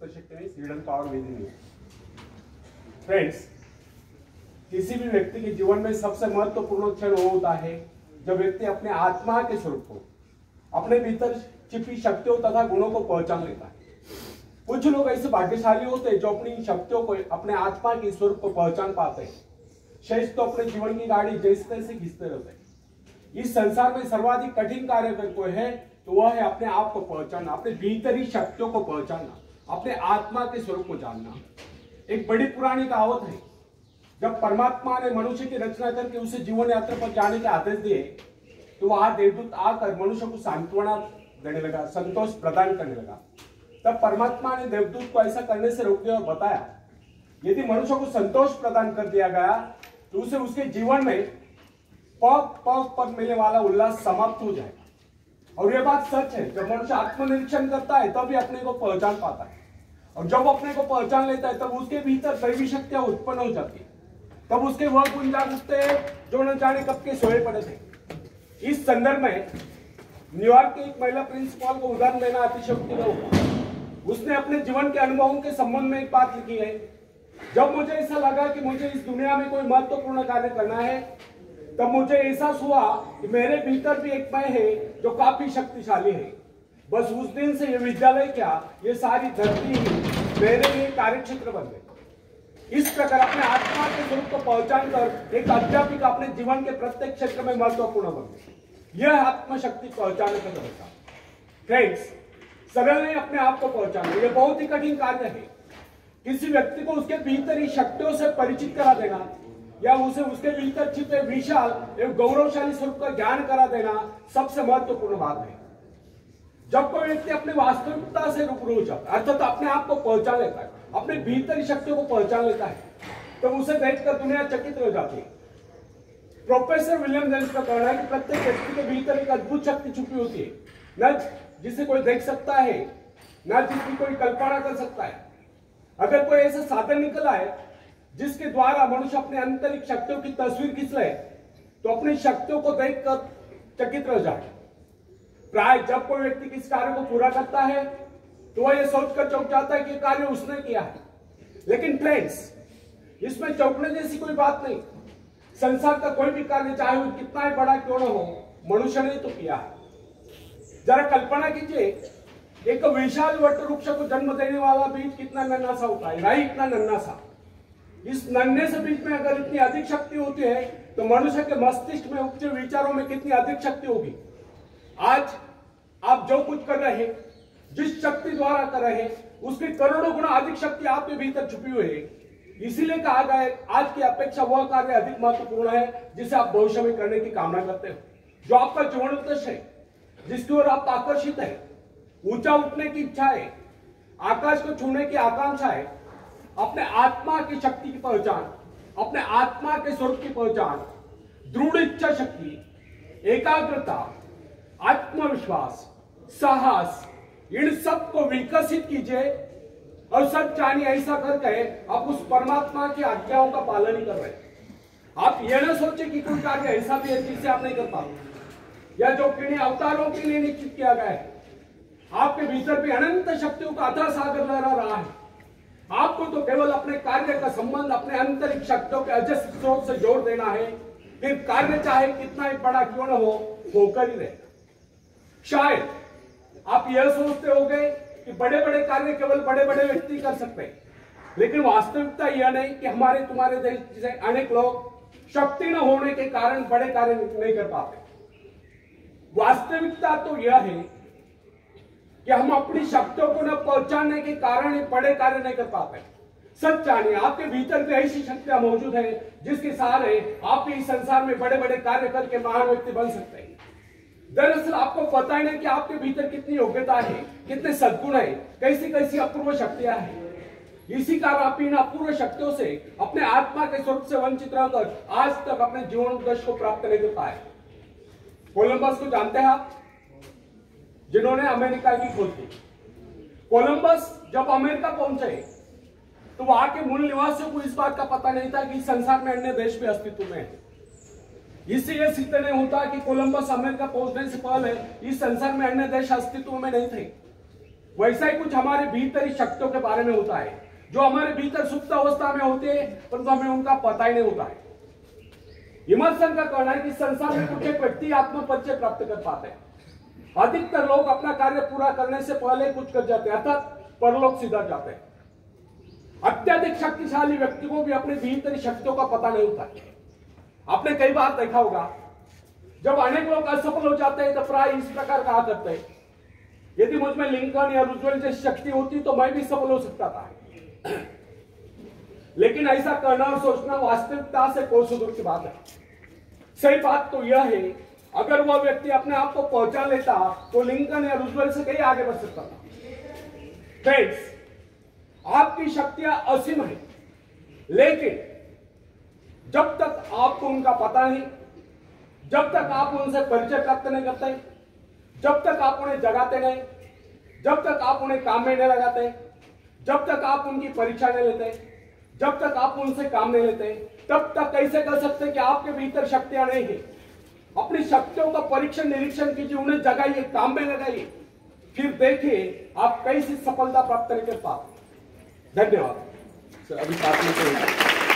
शक्ति में hidden power with in you. Friends, किसी भी व्यक्ति के जीवन में सबसे महत्वपूर्ण क्षण वो होता है जब व्यक्ति अपने आत्मा के स्वरूप को, अपने भीतर छिपी शक्तियों तथा गुणों को पहचान लेता है। कुछ लोग ऐसे भाग्यशाली होते हैं जो अपनी शक्तियों को, अपने आत्मा के स्वरूप को पहचान पाते हैं। शेष तो अपने जीवन की गाड़ी जैसे तैसे खींचते रहते हैं। इस संसार में सर्वाधिक कठिन कार्य अगर कोई है तो वह है अपने आप को पहचानना, अपने भीतरी शक्तियों को पहचानना, अपने आत्मा के स्वरूप को जानना। एक बड़ी पुरानी कहावत है, जब परमात्मा ने मनुष्य की रचना करके उसे जीवन यात्रा पर जाने के आदेश दिए तो वहां देवदूत आकर मनुष्य को सांत्वना देने लगा, संतोष प्रदान करने लगा। तब परमात्मा ने देवदूत को ऐसा करने से रोक दिया और बताया, यदि मनुष्य को संतोष प्रदान कर दिया गया तो उसे उसके जीवन में पग पग पर मिलने वाला उल्लास समाप्त हो जाएगा। और यह बात सच है, जब मनुष्य आत्मनिरीक्षण करता है तभी अपने को पहचान पाता है, और जब अपने को पहचान लेता है तब उसके भीतर दैवी शक्तियां उत्पन्न हो जाती है। तब उसके वह गुण जाग उठते हैं जो न जाने कब के सोए पड़े थे। इस संदर्भ में न्यूयॉर्क की एक महिला प्रिंसिपल को उदाहरण देना अतिशयोक्ति में होगा। उसने अपने जीवन के अनुभवों के संबंध में एक बात लिखी है, जब मुझे ऐसा लगा कि मुझे इस दुनिया में कोई महत्वपूर्ण कार्य करना है तब मुझे एहसास हुआ कि मेरे भीतर भी एक मैं है जो काफी शक्तिशाली है। बस उस दिन से ये विद्यालय क्या, ये सारी धरती ही मेरे लिए कार्यक्षेत्र बन गई। इस प्रकार अपने आत्मा के स्वरूप को पहचान कर एक अध्यापिका अपने जीवन के प्रत्येक क्षेत्र में महत्वपूर्ण बन गई। यह आत्मशक्ति पहचानने का तरीका। फ्रेंड्स, सरल नहीं अपने आप को पहचानना, यह बहुत ही कठिन कार्य है। किसी व्यक्ति को उसके भीतर ही शक्तियों से परिचित करा देना या उसे उसके भीतर छिपे विशाल एवं गौरवशाली स्वरूप का ज्ञान करा देना सबसे महत्वपूर्ण बात है। जब कोई व्यक्ति अपनी वास्तविकता से रूबरू हो जाता है, अर्थात अपने आप को पहचान लेता है, अपने भीतर शक्तियों को पहचान लेता है, तो उसे देखकर दुनिया चकित हो जाती है। प्रोफेसर विलियम जेम्स का कहना है कि प्रत्येक व्यक्ति के भीतर एक अद्भुत शक्ति छुपी होती है, न जिसे कोई देख सकता है, न जिसकी कोई कल्पना कर सकता है। अगर कोई ऐसा साधन निकला है जिसके द्वारा मनुष्य अपने आंतरिक शक्तियों की तस्वीर खींच ले तो अपनी शक्तियों को देखकर चकित रह जाए। प्राय जब कोई व्यक्ति किस कार्य को पूरा करता है तो वह यह सोचकर चौंक जाता है कि कार्य उसने किया है। लेकिन फ्रेंड्स, इसमें चौंकने जैसी कोई बात नहीं। संसार का कोई भी कार्य, चाहे वो कितना ही बड़ा क्यों न हो, मनुष्य ने तो किया है। जरा कल्पना कीजिए, एक विशाल वट वृक्ष को जन्म देने वाला बीज कितना नन्हा सा होता है, राई इतना नन्हा सा। इस नन्हे से बीज में अगर इतनी अधिक शक्ति होती है तो मनुष्य के मस्तिष्क में उपजे विचारों में कितनी अधिक शक्ति होगी। आज आप जो कुछ कर रहे हैं, जिस शक्ति द्वारा कर रहे हैं, उसकी करोड़ों गुना अधिक शक्ति आपके भीतर छुपी हुई है। इसीलिए कहा गया है, आज की अपेक्षा वह कार्य अधिक महत्वपूर्ण है जिसे आप भविष्य में करने की कामना करते हो, जो आपका जीवन उद्देश्य है, जिसकी ओर आप आकर्षित है। ऊंचा उठने की इच्छा है, आकाश को छूने की आकांक्षा है, अपने आत्मा की शक्ति की पहचान, अपने आत्मा के स्वरूप की पहचान, दृढ़ इच्छा शक्ति, एकाग्रता, आत्मविश्वास, साहस, इन सब को विकसित कीजिए और सच जानिए, ऐसा करके आप उस परमात्मा की आज्ञाओं का पालन ही कर रहे हैं। आप यह न सोचे कि कोई कार्य ऐसा भी है जिसे आप नहीं कर पाते, या जो किन्हीं अवतारों के लिए निश्चित किया गया है। आपके भीतर भी अनंत शक्तियों का अथाह सागर लहरा रहा है। आपको तो केवल अपने कार्य का संबंध अपने आंतरिक शक्तियों के अजस्र स्रोत से जोड़ देना है, फिर कार्य चाहे कितना ही बड़ा क्यों न हो, होकर ही रहेगा। शायद आप यह सोचते होंगे कि बड़े बड़े कार्य केवल बड़े बड़े व्यक्ति कर सकते हैं, लेकिन वास्तविकता यह नहीं कि हमारे तुम्हारे देश जैसे अनेक लोग शक्ति न होने के कारण बड़े कार्य नहीं कर पाते। वास्तविकता तो यह है कि हम अपनी शक्तियों को न पहचानने के कारण ही बड़े कार्य नहीं कर पाते। सच जानिए, आपके भीतर भी ऐसी शक्तियां मौजूद है जिसके सहारे आप इस संसार में बड़े बड़े कार्य करके महान व्यक्ति बन सकते हैं। दरअसल आपको पता ही नहीं कि आपके भीतर कितनी योग्यता है, कितने सद्गुण है, कैसी कैसी अपूर्व शक्तियां हैं। इसी कारण आप इन अपूर्व शक्तियों से अपने आत्मा के स्वरूप से वंचित रहकर आज तक अपने जीवन उद्देश्य को प्राप्त नहीं कर पाए। कोलंबस को जानते हैं आप, जिन्होंने अमेरिका की खोज की। कोलंबस जब अमेरिका पहुंचे तो वहां के मूल निवासियों को इस बात का पता नहीं था कि संसार में अन्य देश भी अस्तित्व में है। इससे यह सिद्ध नहीं होता कि कोलंबस अमेरिका पहुंचने से पहले इस संसार में अन्य देश अस्तित्व में नहीं थे। वैसा ही कुछ हमारे भीतरी शक्तियों के बारे में होता है जो हमारे भीतर सुप्त अवस्था में होते हैं, परंतु हमें उनका पता ही नहीं होता है। इमर्सन का कहना है कि संसार में कुछ एक व्यक्ति आत्म परिचय प्राप्त कर पाते हैं। अधिकतर लोग अपना कार्य पूरा करने से पहले कुछ कर जाते हैं, अर्थात परलोक सीधा जाते हैं। अत्यधिक शक्तिशाली व्यक्ति को भी अपने भीतरी शक्तियों का पता नहीं होता है। आपने कई बार देखा होगा, जब अनेक लोग असफल हो जाते हैं तो प्राय इस प्रकार कहा करते हैं, यदि मुझ में लिंकन या रूजवेल्ट जैसी शक्ति होती तो मैं भी सफल हो सकता था। लेकिन ऐसा करना और सोचना वास्तविकता से कोसों दूर की बात है। सही बात तो यह है, अगर वह व्यक्ति अपने आप को पहचान लेता तो लिंकन या रूजवेल्ट से कहीं आगे बढ़ सकता था। फ्रेंड्स, आपकी शक्तियां असीम है, लेकिन जब तक आपको उनका पता नहीं, जब तक आप उनसे परिचय प्राप्त नहीं करते, जब तक आप उन्हें जगाते नहीं, जब तक आप उन्हें काम में नहीं लगाते, जब तक आप उनकी परीक्षा नहीं लेते, जब तक आप उनसे काम नहीं लेते, तब तक कैसे कर सकते कि आपके भीतर शक्तियां नहीं है। अपनी शक्तियों का परीक्षण निरीक्षण कीजिए, उन्हें जगाइए, काम में लगाइए, फिर देखिए आप कैसी सफलता प्राप्त करके पाते। धन्यवाद। अभी 7 मिनट